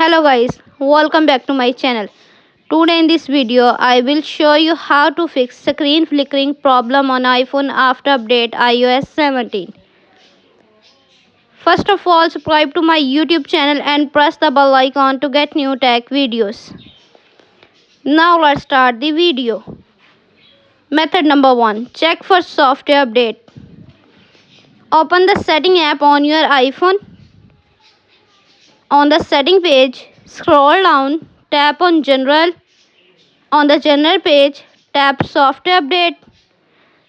Hello guys, welcome back to my channel. Today in this video I will show you how to fix screen flickering problem on iPhone after update iOS 17. First of all, subscribe to my YouTube channel and press the bell icon to get new tech videos. Now let's start the video. Method number 1. Check for software update. Open the setting app on your iPhone. On the setting page, scroll down, tap on General. On the General page, tap Software Update.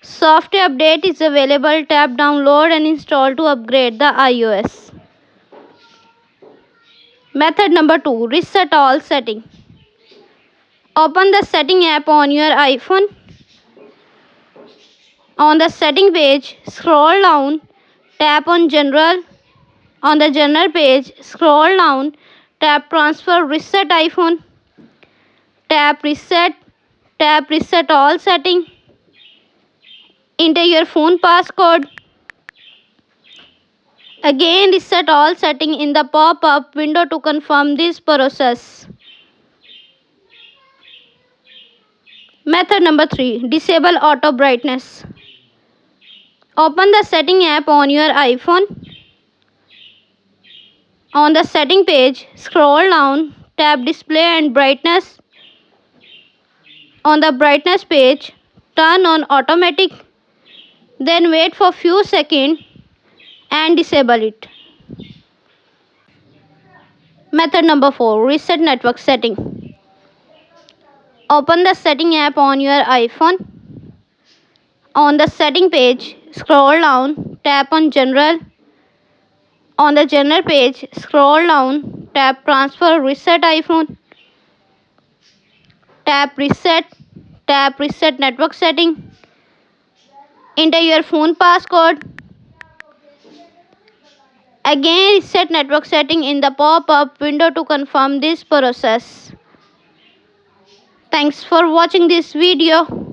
Software Update is available. Tap Download and install to upgrade the iOS. Method number 2. Reset all settings. Open the setting app on your iPhone. On the setting page, scroll down, tap on General. On the General page, scroll down, tap Transfer Reset iPhone. Tap Reset all settings. Enter your phone passcode. Again reset all settings in the pop-up window to confirm this process. Method number 3. Disable auto brightness. Open the setting app on your iPhone. On the setting page, scroll down, tap display and brightness. On the brightness page, turn on automatic. Then wait for few seconds and disable it. Method number 4. Reset network setting. Open the setting app on your iPhone. On the setting page, scroll down, tap on General. On the General page, scroll down, tap Transfer Reset iPhone. Tap Reset network setting. Enter your phone passcode. Again reset network setting in the pop-up window to confirm this process. Thanks for watching this video.